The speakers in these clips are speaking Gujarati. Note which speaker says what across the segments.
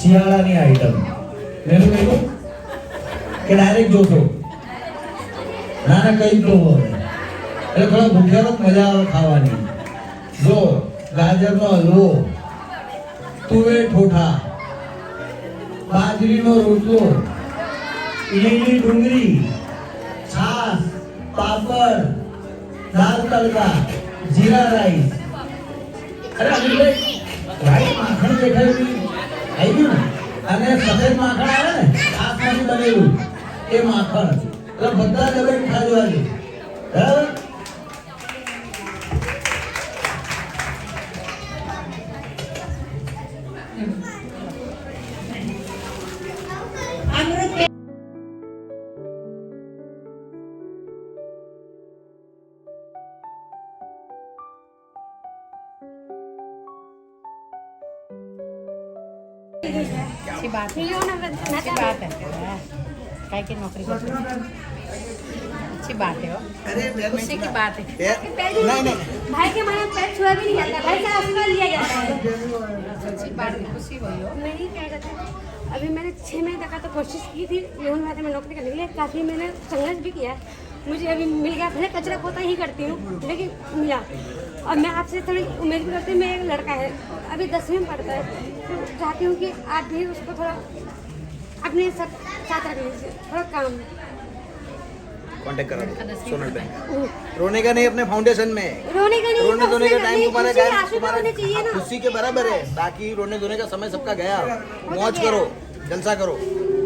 Speaker 1: શિયાળાની આઈટમ મેનુ કહ્યું કે ડાયરેક્ટ જોશો ના ના કઈ જ લો હવે એટલે થોડા ભૂખ્યા તો મજા આવે ખાવાની જો ગાજરનો હલવો તુવેર ઠોઠા બાજરીનો રોટલો લીલી ડુંગળી છાશ પાપડ દાળ તડકા જીરા રાઈસ અરે અનિલભાઈ રાઈસ માખણ દેખાયું આવી ગયું ને અને સફેદ માખણ આવે ને આસમાંથી બનેલું એ માખણ એટલે બધા જ હવે ખાજો આજે બરાબર
Speaker 2: अच्छी बात है, अच्छी बात है। काय की नौकरी करते हो? अच्छी बात है, खुशी की बात है।
Speaker 3: नहीं
Speaker 4: भाई के माने पैर छुआ भी नहीं जाता, भाई का आशीर्वाद लिया जाता है।
Speaker 2: अच्छी बात है, खुशी हुई हो।
Speaker 4: नहीं क्या कहते हैं, अभी मैंने 6 महीने तक तो कोशिश की थी लेकिन मैं नौकरी करने के लिए काफ़ी मैंने संघर्ष भी किया। मुझे अभी मिल गया, भले कचरा पोता ही करती हूँ लेकिन मिला। और मैं आपसे थोड़ी उम्मीद भी करती हूँ, मेरा एक लड़का है अभी 10वीं में पढ़ता है, तो चाहती हूँ कि आप भी उसको थोड़ा अपने साथ रख लीजिए, थोड़ा काम
Speaker 3: कांटेक्ट करा दो सोनल बहन रोने का नहीं अपने फाउंडेशन में
Speaker 4: रोने का नहीं,
Speaker 3: रोने धोने का टाइम तुम्हारा
Speaker 4: खुशी आशीर्वाद होने चाहिए ना।
Speaker 3: खुशी के बराबर है, बाकी रोने धोने का समय सबका गया। मौज करो, जलसा करो,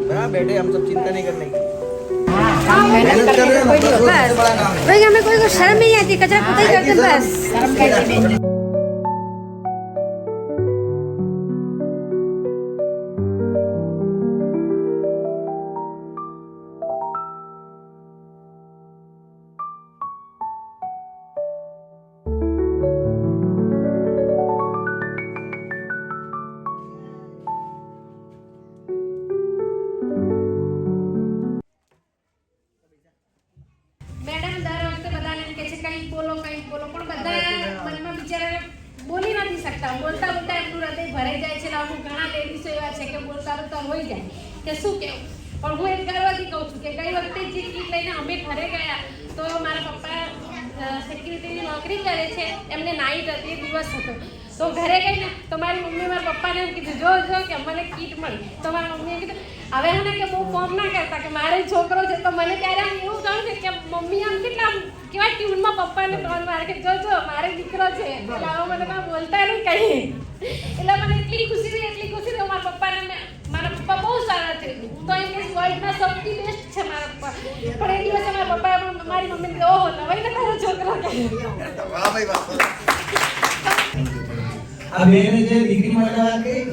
Speaker 3: बराबर बैठे हम सब चिंता नहीं करने की। मेहनत कर रहे हैं, बस वो सबसे बड़ा काम है।
Speaker 4: भाई हमें कोई शर्म नहीं आती, कचरा पोता ही करते बस।
Speaker 2: शर्म कैसी नहीं।
Speaker 5: મેડમ દર વખતે બધાને એમ કહે છે કંઈક બોલો પણ બધા મનમાં બિચારા બોલી નથી શકતા. બોલતા બોલતા એમનું હૃદય ભરાઈ જાય છે. અમુક ઘણા લેડીઝો એવા છે કે બોલતા બોલતા હોઈ જાય કે શું કહેવું. પણ હું એક ગર્વથી કહું છું કે ગઈ વખતે જે કીટ લઈને અમે ઘરે ગયા તો મારા પપ્પા સિક્યુરિટીની નોકરી કરે છે, એમને નાઇટ હતી, દિવસ હતો. તો ઘરે ગઈને તો મારી મમ્મી મારા પપ્પાને એમ કીધું જો કે મને કીટ મળી. તો મારા મમ્મીએ કીધું હવે હે ને કે બહુ ફોર્મ ના કરતા કે મારે છોકરો છે. તો મને ત્યારે આમ એવું થયું છે કે મમ્મી આમ કેટલા કેવા ટ્યુનમાં પપ્પાને ટોન મારે કે જો મારે દીકરો છે એટલે હવે મને કાંઈ બોલતા નહીં કહી. એટલે મને એટલી ખુશી થઈ મારા પપ્પાને. મારા પપ્પા બહુ સારા છે, તો એમ કે વર્લ્ડના સૌથી બેસ્ટ છે મારા પપ્પા. પણ એ દિવસે મારા પપ્પાએ મારી મમ્મીને કીધું ઓહો નવાઈ ને તારો છોકરો કે
Speaker 3: વાહ ભાઈ વાહ.
Speaker 1: આ બેને જે દીકરી માટે વાત કરી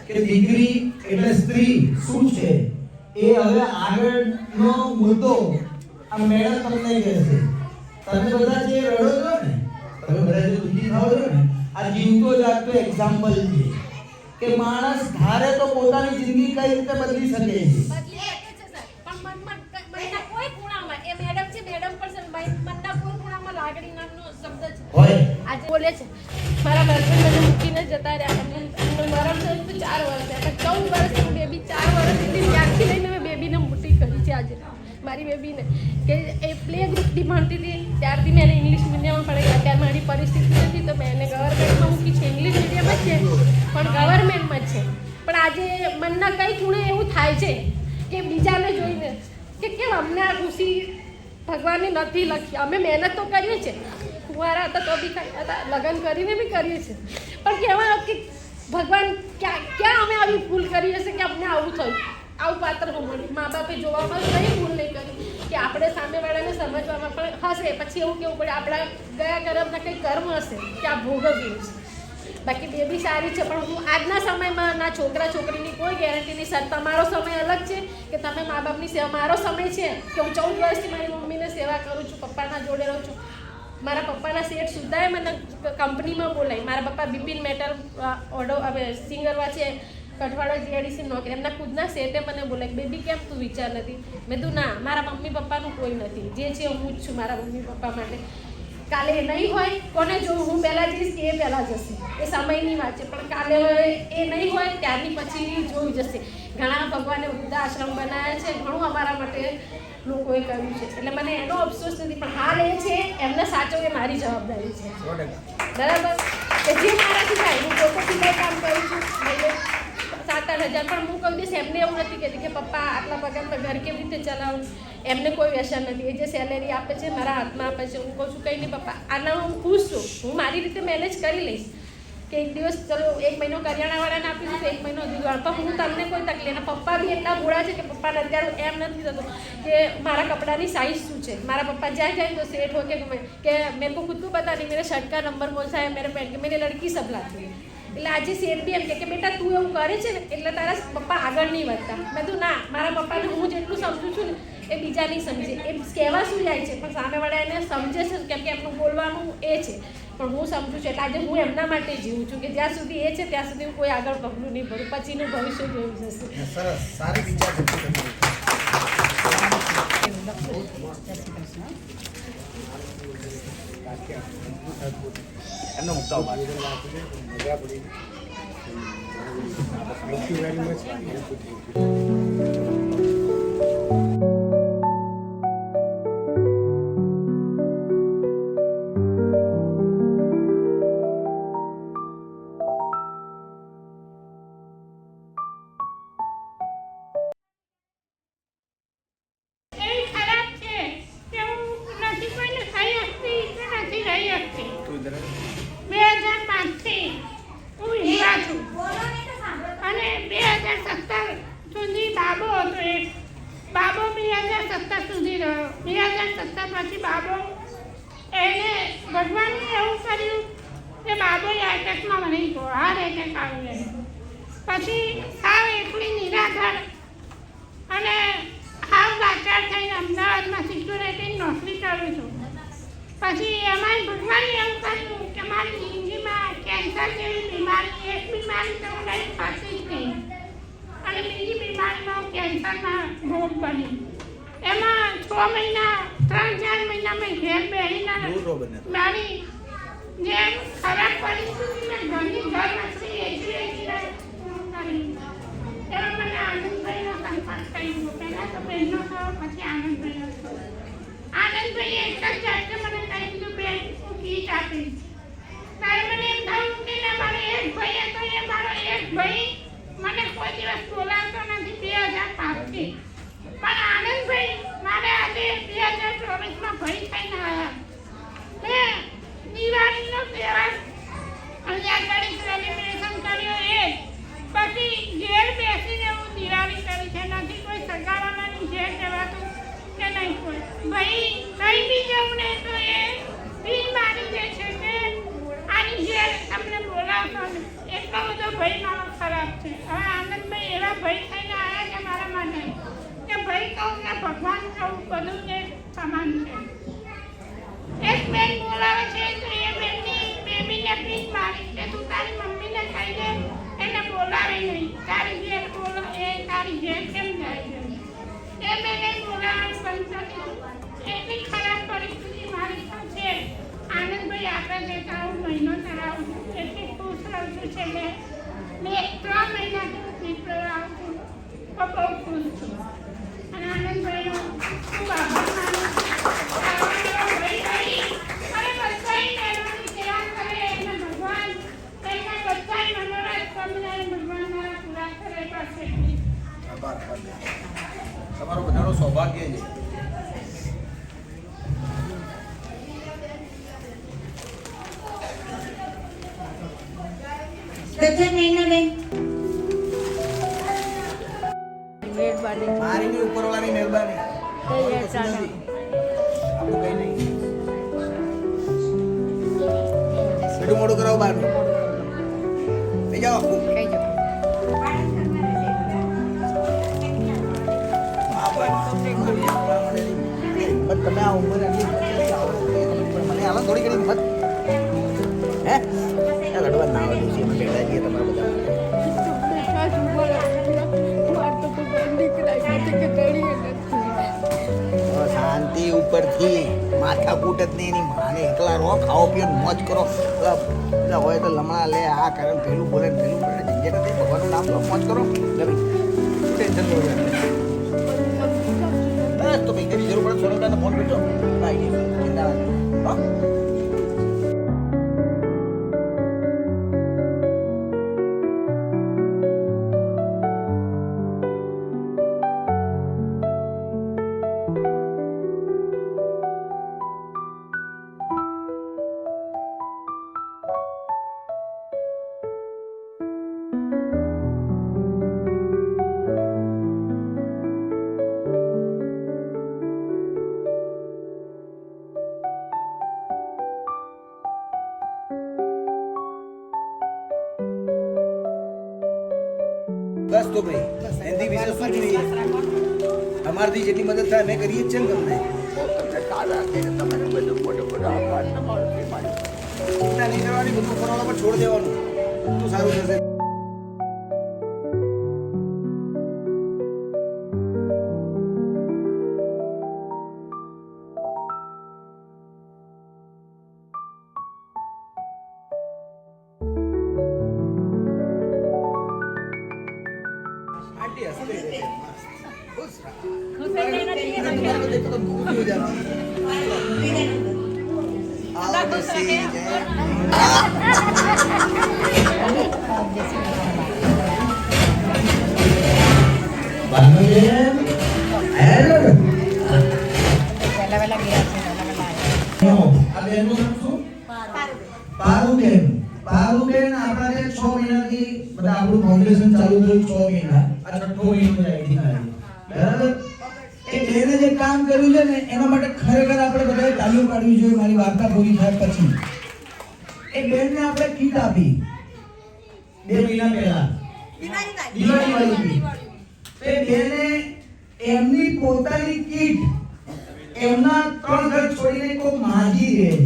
Speaker 1: કે દીકરી એટલે સ્ત્રી શું છે એ હવે આગળનો મુદ્દો આ મેડમ તમને કહેશે. તમે બધા જે રડો છો ને, તમે બધા જે દુઃખી થાઓ છો ને, આ જીવતો જાગતો એક્ઝામ્પલ છે કે માણસ ધારે તો પોતાની જિંદગી કઈ રીતે બદલી શકે છે.
Speaker 5: બદલી શકે છે સર, પણ મનના કોઈ ખૂણામાં એ મેડમ છે, મેડમ પર છે મનના કોઈ ખૂણામાં લાગણી નામનો શબ્દ છે
Speaker 1: હોય
Speaker 5: આજે બોલે છે. મારા હસબન્ડ મને મૂકીને જતા રહ્યા. મારા હસબન્ડ 4 વર્ષ થયા, 14 વર્ષની બેબી 4 વર્ષની ત્યારથી લઈને મેં બેબીને મોટી કરી છે. આજે મારી બેબીને કે એ પ્લે ગ્રુપથી ભણતી હતી ત્યારથી મેં એને ઇંગ્લિશ મીડિયમમાં પઢાવી. ત્યારે મારી પરિસ્થિતિ નથી તો મેં એને ગવર્મેન્ટમાં મૂકી છે. ઇંગ્લિશ મીડિયમ જ છે પણ ગવર્મેન્ટમાં જ છે. પણ આજે મનના કઈ ખૂણે એવું થાય છે કે બીજાને જોઈને કે કેમ અમને આ ખુશી ભગવાને નથી લખી. અમે મહેનત તો કરીએ છીએ, કુંવારા હતા તો બી ખાયા હતા, લગ્ન કરીને બી કરીએ છીએ, પણ કહેવાય કે ભગવાન ક્યાં અમે આવી ભૂલ કરી હશે કે અમને આવું થયું, આવું પાત્ર મળ્યું. મા બાપે જોવામાં કંઈ ભૂલ નહીં કરી કે આપણે સામેવાળાને સમજવામાં પણ હશે. પછી એવું કેવું પડે આપણા ગયા કર્મના કંઈ કર્મ હશે કે આ ભોગવ્યું છે. બાકી બેબી સારી છે, પણ હું આજના સમયમાં ના છોકરા છોકરીની કોઈ ગેરંટી નહીં સર. તમારો સમય અલગ છે કે તમે મા બાપની સેવા. મારો સમય છે કે હું 14 વર્ષથી મારી મમ્મીને સેવા કરું છું, પપ્પાના જોડે રહું છું. મારા પપ્પાના શેઠ સુદ્ધાએ મને કંપનીમાં બોલાવી. મારા પપ્પા બિપિન મેટલ ઓડો હવે સિંગરવા છે, કઠવાડા જીઆઈડીસી નોકરી. એમના ખુદના શેઠે મને બોલાવી બેબી કેમ તું વિચાર નથી. મેં કીધું ના, મારા મમ્મી પપ્પાનું કોઈ નથી, જે છે હું જ છું મારા મમ્મી પપ્પા માટે. કાલે એ નહીં હોય, કોને જો હું પહેલાં જઈશ કે એ પહેલાં જશે, એ સમયની વાત છે. પણ કાલે એ નહીં હોય ત્યારની પછી જોઈ જશે. ઘણા ભગવાને વૃદ્ધાશ્રમ બનાવ્યા છે, ઘણું અમારા માટે લોકોએ કર્યું છે, એટલે મને એનો અફસોસ નથી. પણ હાલ એ છે એમને સાચો એ મારી જવાબદારી છે, બરાબર. કે જે મારાથી થાય હું પોતે સિલાઈ કામ કરું છું, 7-8 હજાર. પણ હું કહી દઈશ એમને એવું નથી કહેતી કે પપ્પા આટલા પગાર પર ઘર કેવી રીતે ચલાવું. એમને કોઈ વ્યસન નથી, એ જે સેલેરી આપે છે મારા હાથમાં આપે છે. હું કહું છું કંઈ નહીં પપ્પા, આના હું ખુશ છું, હું મારી રીતે મેનેજ કરી લઈશ. કે એક દિવસ ચલો 1 મહિનો કરિયાણાવાળાને આપીશું તો 1 મહિનો દૂધ, પણ હું તમને કોઈ તકલીફ ના. પપ્પા બી એટલા ભોળા છે કે પપ્પાને અત્યારે એમ નથી થતું કે મારા કપડાની સાઇઝ શું છે. મારા પપ્પા જ્યાં જાય તો સેठ हो કે मेरे को खुद को पता नहीं मेरे शर्ट का नंबर कौन सा है, मेरे पैंट के मेरी लड़की सब लाती है. એટલે આજે શેઠ બી એમ કે બેટા તું એવું કરે છે ને એટલે તારા પપ્પા આગળ નહીં વધતા. મેં તું ના, મારા પપ્પાને હું જેટલું સમજું છું ને એ બીજા નહીં સમજે. એ કહેવા શું જાય છે પણ સામેવાળા એને સમજે છે, કેમ કે એમનું બોલવાનું એ છે. પણ હું સમજું છું એટલે આજે હું એમના માટે જીવું છું કે જ્યાં સુધી એ છે ત્યાં સુધી હું કોઈ આગળ પગલું નહીં ભરું, પછીનું ભવિષ્ય જોઈ જશે.
Speaker 3: સરસ, સારી વિચાર એમનો મુક્તાઓ
Speaker 6: બાબો 2017 સુધી રહ્યો. 2017 પછી બાબો એને ભગવાને એવું કર્યું કે બાબો એટેકમાં મરી ગયો, હાર એટેક આવી ગયો. પછી સાવ એકલી નિરાધાર અને હાવ લાચાર થઈને અમદાવાદમાં સિક્યુરિટીની નોકરી કરું છું. પછી એમાં ભગવાને એવું કર્યું કે મારી જિંદગીમાં કેન્સર જેવી બીમારી, એક બીમારી તો હું લઈ ફસી જ નહીં અને બીજી બીમારીમાં કેન્સરના ભોગ બની. એમાં 6 મહિના 3-4 મહિના મેં ઘેર બેસીને મારી જે ખરાબ પરિસ્થિતિમાં ઘરની ઘર વસ્તી એસી કરી. એમાં મને આનંદભાઈનો સંપર્ક થયો. પહેલાં તો બહેનનો થયો, પછી આનંદભાઈનો થયો. આનંદભાઈએ એક જ જાતે મને કહી દીધું બેન હું કીટ આપીશ. ત્યારે મને એમ થયું કે મારો એક ભાઈ હતો, એ મારો એક ભાઈ મને કોઈ દિવસ બોલાવતો નથી 2005થી. પણ આનંદભાઈ મારે આજે 2024માં ભાઈ થઈને આવ્યા. મેં દિવાળીનો તહેવાર અહીંયા આગળ સેલિબ્રેશન કર્યો. એ પછી ઘેર બેસીને હું દિવાળી કરી છે. નથી કોઈ સગાવાલાની ઘેર જવાતું કે નહીં કોઈ ભાઈ નહીં બી જવું ને તો એ બી મારી દે છે કે આની ઘેર તમને બોલાવતો ને. એટલો બધો ભાઈ મારો ખરાબ છે. હવે આનંદભાઈ એવા ભાઈ થઈને આવ્યા છે મારા માટે કે ભાઈ કહું ને ભગવાન કહું બધું જ સમાન છે. એક બેન બોલાવે છે તો એ બેનની બેબીને પીઠ મારી કે તું તારી મમ્મીને કહી દે એને બોલાવે નહીં, તારી ઘેર બોલો, એ તારી ઘેર કેમ જાય છે. એ બેને બોલાવવાનું બંધ કરી દીધું. એટલી ખરાબ પરિસ્થિતિ મારી છે. આનંદભાઈ આપણા દેતા હું મહિનો ચલાવું છું, એટલી ખુશ રહું છું. છેલ્લે મેં 3 મહિનાથી હું દીકરો આવું છું તો બહુ ખુશ છું. અને આનંદભાઈનો ખૂબ આભાર માનું છું. ભાઈ કરી અને બધાય બહેનોની સેવા કરે એને ભગવાન એના બધાય મનોરથ તમને ભગવાન મારા પૂરા કરે પાસે.
Speaker 3: તમારો બધાનો સૌભાગ્ય છે. મારી ની ઉપરવાળાની મહેરબાની. આપણું કઈ નહીં. બેટું મોડું કરાવો બહારનું. લઈ જાઓ.
Speaker 2: કઈ જો
Speaker 3: તમે આ ઉંમરે મને હાલો થોડી ઘણી હિંમત હે લડવા ના આવે છે બેઠા છીએ તમારા બધા શાંતિ ઉપરથી માથા કૂટ જ નહીં એની માને એકલા રહો ખાઓ પીઓ મોજ કરો પેલા હોય તો લમણા લે આ કરે પેલું બોલે ને પેલું બોલે ઝંઝટ નથી ભગવાનનું નામ લો મોજ કરો ટેન્શન નહીં હોય બસ તો ભાઈ કદી જરૂર પડે સોનલબેનને ફોન કરજો ચિંતા હા બસ તો ભાઈ એની વિશે શું જોઈએ અમારથી જેટલી મદદ થાય અમે કરીએ જ છે ને તમને ચિંતા નહીં કરવાની બધું ફરવાના પર છોડ દેવાનું બધું સારું થશે
Speaker 1: પારુબેન આપણા 6 મહિનાથી બધા આપણું ફાઉન્ડેશન ચાલુ થયું 6 મહિના આ છઠ્ઠો મહિનો જાય છે બરાબર એ બેને જે કામ કર્યું છે ને એના માટે ખરેખર આપણે બધાએ તાલીઓ પાડવી જોઈએ મારી વાર્તા પૂરી થાય પછી એ બેનને આપણે કીટ આપી 2 મહિના પહેલા દિવાળી વાળી એ બેને એમની પોતાની કીટ એમના 3 ઘર છોડીને કોઈ માજી રહે છે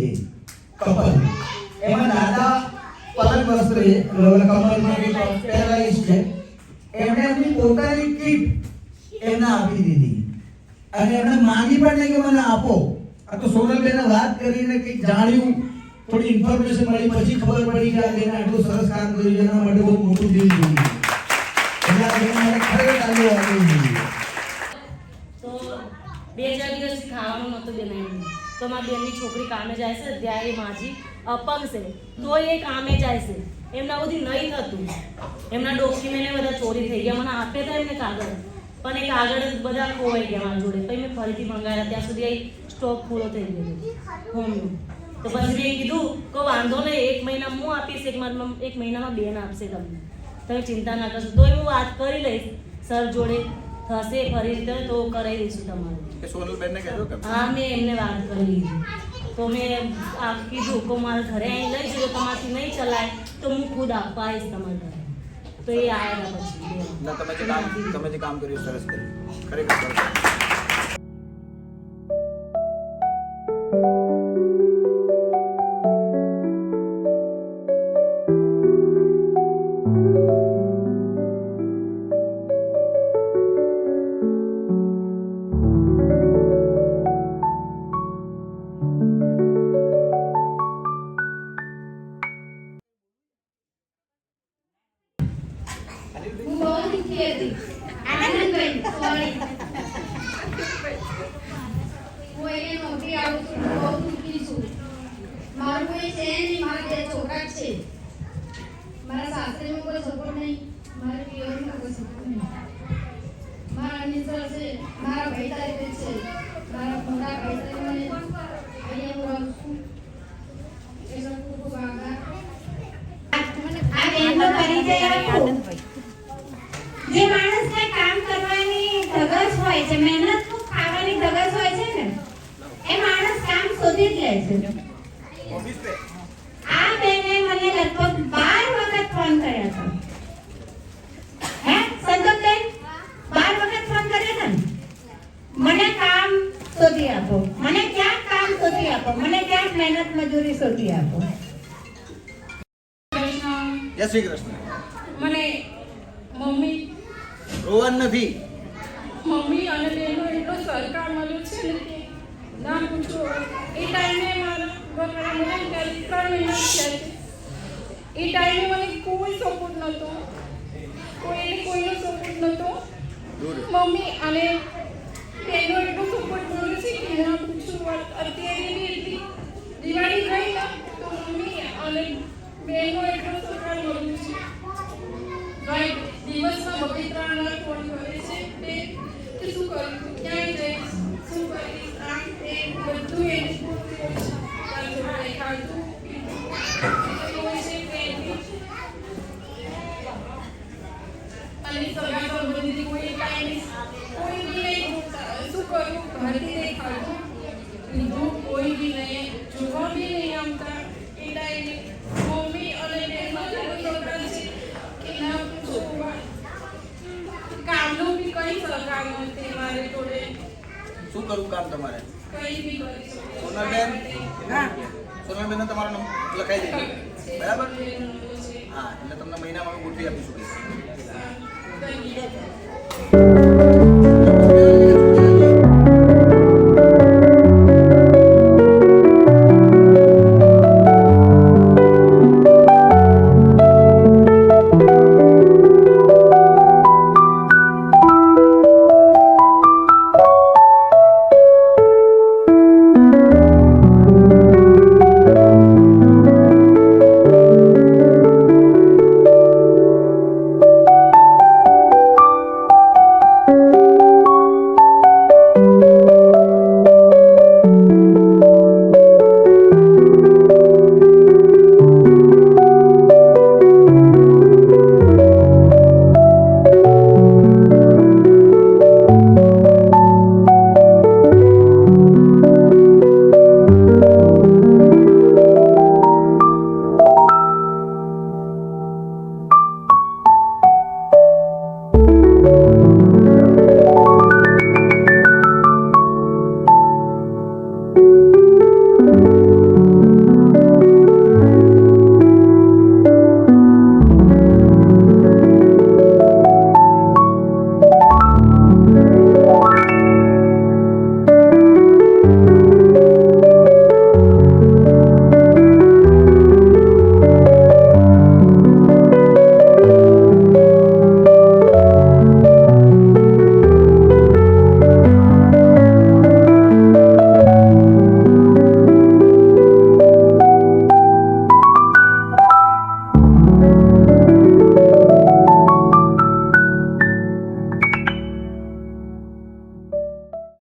Speaker 1: કપલ એમાં દાદા પલંગ વસ્ત્ર કમરમાં પેરાલાઇઝ છે એમણે એમની પોતાની કીટ એમને આપી દીધી અને એમણે માંગી પણ નહીં કે મને આપો આ તો સોનલબેને વાત કરીને કંઈક જાણ્યું થોડી ઇન્ફોર્મેશન મળી પછી ખબર પડી કે આ બેને આટલું સરસ કામ કર્યું એના માટે બહુ મોટું દિલ જોયું એટલે આ બેન મારે ખરેખર તાલીઓ આપવી જોઈએ
Speaker 7: તો 2-4 દિવસથી ખાવાનું નહોતું બનાવ્યું તો મારી બેનની છોકરી કામે જાય છે ત્યાં એ માજી અપંગ છે તો એ કામે જાય છે એમના બધી નહીં થતું એમના ડોક્યુમેન્ટ બધા ચોરી થઈ ગયા મને આપે તો એમને કાગળ પણ એ કાગળ બધા ખોવાઈ ગયા મારા જોડે પછી મેં ફરીથી મંગાવ્યા ત્યાં સુધી એ સ્ટોક પૂરો થઈ ગયો હોમનું તો પછી મેં કીધું કે વાંધો નહીં 1 મહિના હું આપીશ 1 મહિનામાં બેન આપશે તમને તમે ચિંતા ના કરશો તો હું વાત કરી લઈશ સર જોડે થશે ફરી રીતે તો કરાવી દઈશું તમારું
Speaker 3: સોનલબેનને કહેજો કે
Speaker 7: હા મેં એમને વાત કરી લીધી તો મેં કીધું કે મારા ઘરે અહીં લઈ જજો તમારાથી નહીં ચલાય તો હું ખુદ આપવા આવીશ તમારા ઘરે તો એ આવ્યા પછી
Speaker 3: ના તમે જે કામ કર્યું સરસ કર્યું ખરેખર સરસ
Speaker 6: હું બહુ દુઃખી હતી આનંદબેન સોરી હું એને નોકરી આવું છું બહુ દુઃખી છું મારું કોઈ છે નહીં મારા 2 છોકરા છે મારા સાસરીમાં કોઈ સપોર્ટ નહીં મારા પિયરમાં કોઈ સપોર્ટ નહીં મારા અનિસર છે મારા ભાઈ તારીખે છે મારા મોટા ભાઈ તારીખે અહીંયા હું રહું છું એનો ખૂબ ખૂબ આભાર
Speaker 8: આ બેનનો પરિચય આપો જે માણસને કામ કરવાની ધગશ હોય છે મહેનતનું ખાવાની ધગશ હોય છે ને એ માણસ કામ શોધી જ લે છે આ બેને મને લગભગ 12 વખત ફોન કર્યા હતા હે સંતોષબેન 12 વખત ફોન કર્યા હતા મને કામ શોધી આપો મને ક્યાંક કામ શોધી આપો મને ક્યાંક મહેનત મજૂરી શોધી આપો
Speaker 3: જય શ્રી કૃષ્ણ
Speaker 5: મને મમ્મી
Speaker 3: રોવાનું નથી
Speaker 5: મમ્મી અને બેનનો એટલો સહકાર મળ્યો છે ને કે ના પૂછો. એ ટાઈમે મારા ઘરવાળા મને ત્યારે 3 મહિના થયા છે. એ ટાઈમે મને કોઈ સપોર્ટ નહોતો, કોઈનો સપોર્ટ નહોતો. મમ્મી અને બહેનો એટલો સપોર્ટ મળે છે કે ના પૂછો વાત. અત્યારે બી એટલી દિવાળી ગઈ ને તો મમ્મી અને બહેનો એટલો સપોર્ટ મળ્યું છે. ભાઈ દિવસમાં 2-3 વાર ફોન કરે છે કે શું કર્યું, ક્યાંય જઈશ, શું કરીશ, આમ તે બધું એને ખાધું અને સગા સંબંધી કોઈ ટાઈમ કોઈ બી નહીં શું કર્યું, ઘરથી નહીં ખાધું લીધું, કોઈ બી નહીં જોવા બી નહીં આવતા. એ ટાઈમે મમ્મી અને બહેનો છોકરા છે કે ના પૂછો. કામનું બી કંઈ સરકાર નથી મારે જોડે.
Speaker 3: શું કરું કામ તમારે?
Speaker 5: કંઈ બી કરી શકો.
Speaker 3: સોનલબેન, સોનલબેનને તમારો નંબર લખાઈ દેજો, બરાબર? હા, એટલે તમને મહિનામાં ગોઠવી આપીશું.